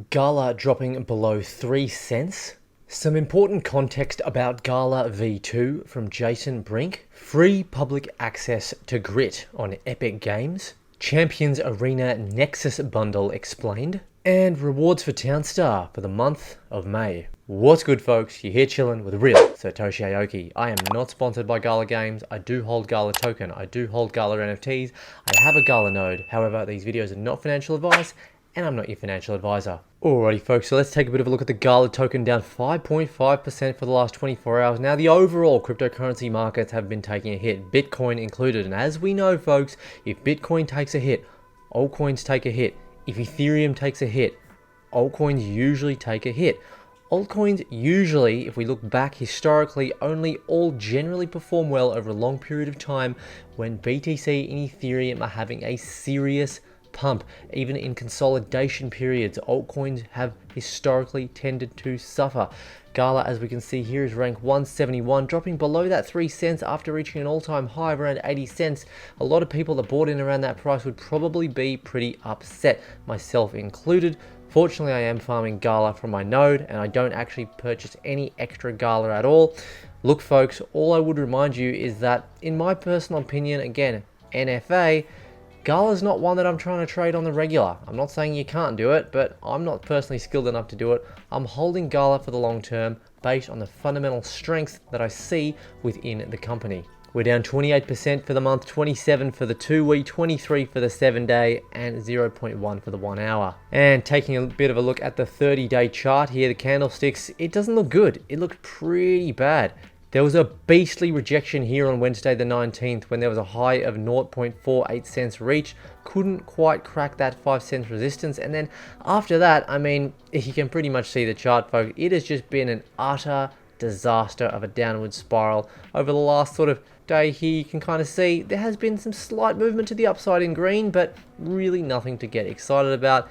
GALA dropping below 3 cents. Some important context about GALA V2 from Jason Brink. Free public access to Grit on Epic Games. Champions Arena Nexus bundle explained. And rewards for Townstar for the month of May. What's good, folks? You're here chilling with real Satoshi Aoki. I am not sponsored by GALA Games. I do hold GALA token. I do hold GALA NFTs. I have a GALA node. However, these videos are not financial advice, and I'm not your financial advisor. Alrighty folks, so let's take a bit of a look at the GALA token, down 5.5% for the last 24 hours. Now the overall cryptocurrency markets have been taking a hit, Bitcoin included. And as we know folks, if Bitcoin takes a hit, altcoins take a hit. If Ethereum takes a hit, altcoins usually take a hit. Altcoins usually, if we look back historically, only all generally perform well over a long period of time when BTC and Ethereum are having a serious pump. Even in consolidation periods, altcoins have historically tended to suffer. GALA, as we can see here, is ranked 171, dropping below that 3 cents after reaching an all-time high of around 80 cents. A lot of people that bought in around that price would probably be pretty upset, myself included. Fortunately, I am farming GALA from my node, and I don't actually purchase any extra GALA at all. Look folks, all I would remind you is that, in my personal opinion, again, NFA, GALA is not one that I'm trying to trade on the regular. I'm not saying you can't do it, but I'm not personally skilled enough to do it. I'm holding GALA for the long term based on the fundamental strength that I see within the company. We're down 28% for the month, 27 for the 2 week, 23 for the 7 day, and 0.1 for the 1 hour. And taking a bit of a look at the 30-day chart here, the candlesticks, it doesn't look good. It looked pretty bad. There was a beastly rejection here on Wednesday the 19th when there was a high of 0.48 cents reached. Couldn't quite crack that 5 cents resistance. And then after that, I mean, you can pretty much see the chart, folks. It has just been an utter disaster of a downward spiral. Over the last sort of day here, you can kind of see there has been some slight movement to the upside in green, but really nothing to get excited about.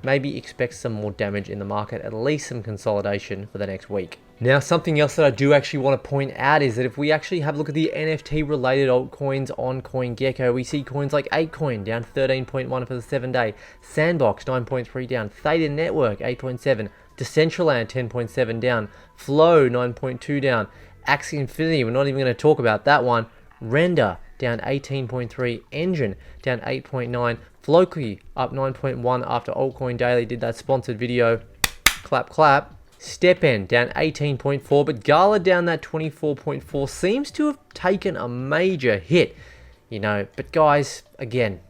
Maybe expect some more damage in the market, at least some consolidation for the next week. Now, something else that I do actually want to point out is that if we actually have a look at the NFT related altcoins on CoinGecko, we see coins like ApeCoin down 13.1 for the 7 day, Sandbox 9.3 down, Theta Network 8.7, Decentraland 10.7 down, Flow 9.2 down, Axie Infinity, we're not even going to talk about that one, Render down 18.3, Engine down 8.9, Floki up 9.1 after Altcoin Daily did that sponsored video, clap clap. StepN down 18.4, but GALA down that 24.4 seems to have taken a major hit, you know. But guys, again,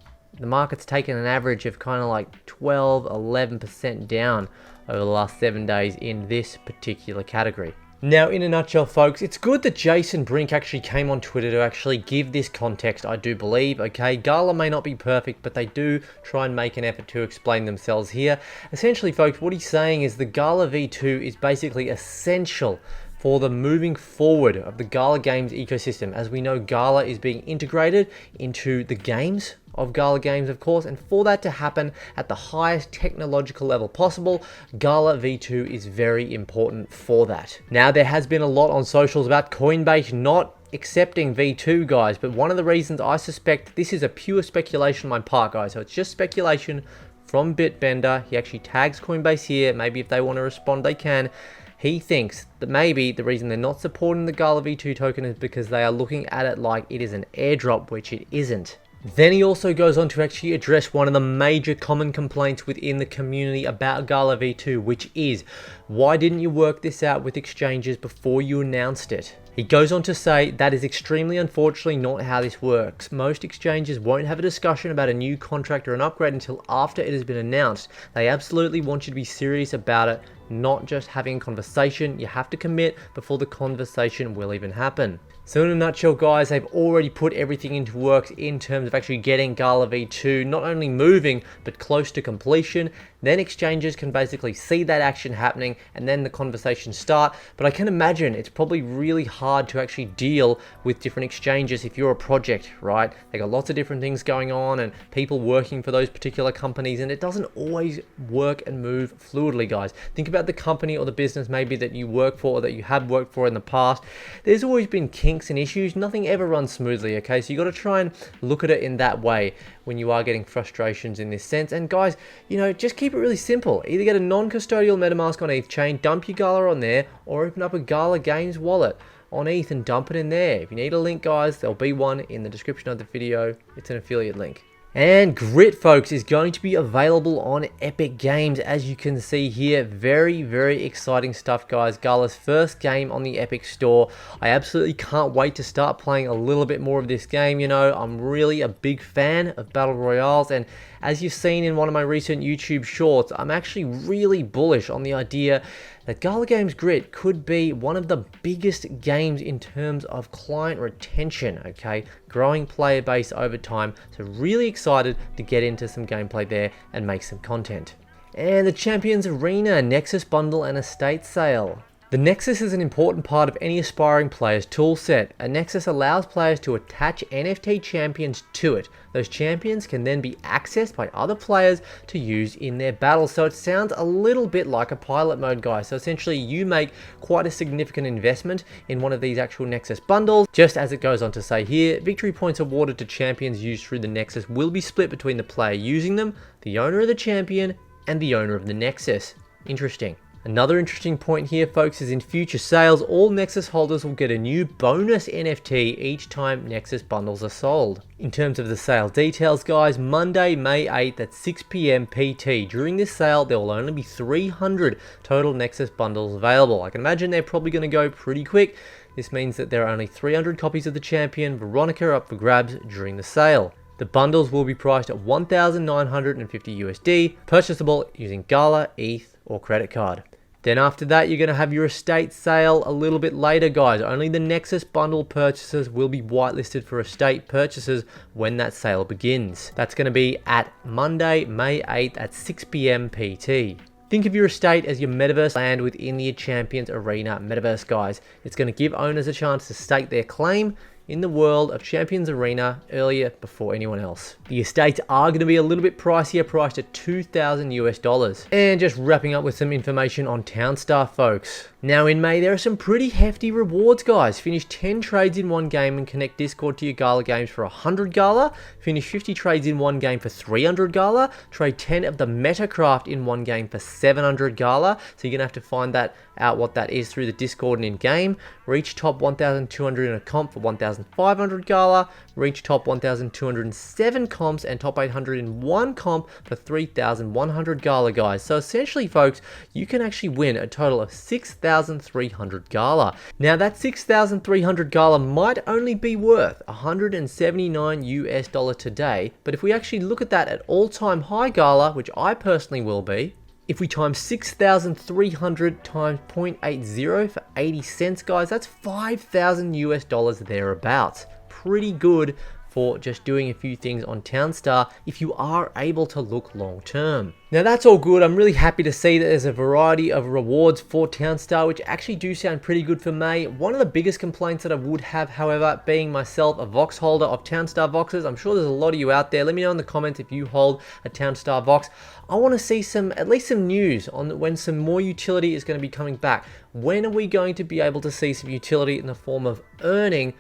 the market's taken an average of kind of like 12-11% down over the last 7 days in this particular category. Now, in a nutshell, folks, it's good that Jason Brink actually came on Twitter to actually give this context, I do believe, okay? GALA may not be perfect, but they do try and make an effort to explain themselves here. Essentially, folks, what he's saying is the GALA V2 is basically essential for the moving forward of the GALA Games ecosystem. As we know, GALA is being integrated into the games of GALA Games, of course, and for that to happen at the highest technological level possible, GALA V2 is very important for that. Now, there has been a lot on socials about Coinbase not accepting V2, guys, but one of the reasons I suspect this is a pure speculation on my part, guys, so it's just speculation from Bitbender. He actually tags Coinbase here. Maybe if they want to respond, they can. He thinks that maybe the reason they're not supporting the GALA V2 token is because they are looking at it like it is an airdrop, which it isn't. Then he also goes on to actually address one of the major common complaints within the community about GALA V2, which is, why didn't you work this out with exchanges before you announced it? He goes on to say that is extremely unfortunately not how this works. Most exchanges won't have a discussion about a new contract or an upgrade until after it has been announced. They absolutely want you to be serious about it, not just having a conversation. You have to commit before the conversation will even happen. So in a nutshell, guys, they've already put everything into work in terms of actually getting GALA V2 not only moving, but close to completion. Then exchanges can basically see that action happening and then the conversations start. But I can imagine it's probably really hard to actually deal with different exchanges if you're a project, right? They got lots of different things going on and people working for those particular companies, and it doesn't always work and move fluidly, guys. Think about about the company or the business maybe that you work for or that you have worked for in the past, there's always been kinks and issues. Nothing ever runs smoothly, okay? So you got to try and look at it in that way when you are getting frustrations in this sense. And guys, you know, just keep it really simple. Either get a non-custodial MetaMask on ETH chain, dump your GALA on there, or open up a GALA Games wallet on ETH and dump it in there. If you need a link, guys, there'll be one in the description of the video. It's an affiliate link. And Grit, folks, is going to be available on Epic Games, as you can see here. Very, very exciting stuff, guys. GALA's first game on the Epic Store. I absolutely can't wait to start playing a little bit more of this game. You know, I'm really a big fan of Battle Royales, and as you've seen in one of my recent YouTube shorts, I'm actually really bullish on the idea that GALA Games Grit could be one of the biggest games in terms of client retention, okay? Growing player base over time. So really excited to get into some gameplay there and make some content. And the Champions Arena, Nexus Bundle and Estate Sale. The Nexus is an important part of any aspiring player's toolset. A Nexus allows players to attach NFT champions to it. Those champions can then be accessed by other players to use in their battles. So it sounds a little bit like a pilot mode, guys. So essentially you make quite a significant investment in one of these actual Nexus bundles. Just as it goes on to say here, victory points awarded to champions used through the Nexus will be split between the player using them, the owner of the champion, and the owner of the Nexus. Interesting. Another interesting point here, folks, is in future sales, all Nexus holders will get a new bonus NFT each time Nexus bundles are sold. In terms of the sale details, guys, Monday, May 8th at 6 PM PT. During this sale, there will only be 300 total Nexus bundles available. I can imagine they're probably going to go pretty quick. This means that there are only 300 copies of the champion Veronica up for grabs during the sale. The bundles will be priced at 1,950 USD, purchasable using GALA, ETH, or credit card. Then after that, you're going to have your estate sale a little bit later, guys. Only the Nexus bundle purchases will be whitelisted for estate purchases when that sale begins. That's going to be at Monday, May 8th at 6 PM PT. Think of your estate as your metaverse land within the Champions Arena metaverse, guys. It's going to give owners a chance to stake their claim in the world of Champions Arena earlier before anyone else. The estates are going to be a little bit pricier, priced at $2,000 US. And just wrapping up with some information on Townstar, folks. Now in May, there are some pretty hefty rewards, guys. Finish 10 trades in one game and connect Discord to your GALA games for 100 GALA. Finish 50 trades in one game for 300 GALA. Trade 10 of the Metacraft in one game for 700 GALA. So you're going to have to find that out what that is through the Discord and in game. Reach top 1,200 in a comp for 1,500 GALA. Reach top 1,207 comps and top 800 in one comp for 3,100 GALA, guys. So essentially, folks, you can actually win a total of 6,300 GALA. Now that 6,300 GALA might only be worth 179 US dollar today, but if we actually look at that at all-time high GALA, which I personally will be, if we times 6,300 times 0.80 for 80 cents, guys, that's 5,000 US dollars thereabouts. Pretty good for just doing a few things on Townstar if you are able to look long term. Now that's all good. I'm really happy to see that there's a variety of rewards for Townstar, which actually do sound pretty good for May. One of the biggest complaints that I would have, however, being myself a Vox holder of Townstar Voxes, I'm sure there's a lot of you out there. Let me know in the comments if you hold a Townstar Vox. I want to see at least some news on when some more utility is going to be coming back. When are we going to be able to see some utility in the form of earning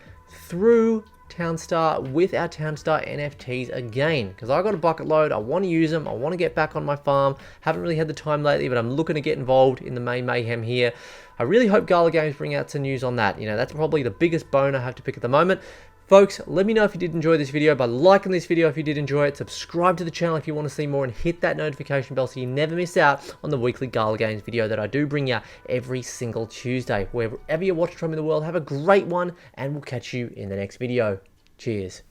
through Townstar with our Townstar NFTs again? Because I got a bucket load, I want to use them, I want to get back on my farm. Haven't really had the time lately, but I'm looking to get involved in the May mayhem here. I really hope GALA Games bring out some news on that. You know, that's probably the biggest bone I have to pick at the moment. Folks, let me know if you did enjoy this video by liking this video if you did enjoy it, subscribe to the channel if you want to see more, and hit that notification bell so you never miss out on the weekly GALA Games video that I do bring out every single Tuesday. Wherever you're watching from in the world, have a great one, and we'll catch you in the next video. Cheers.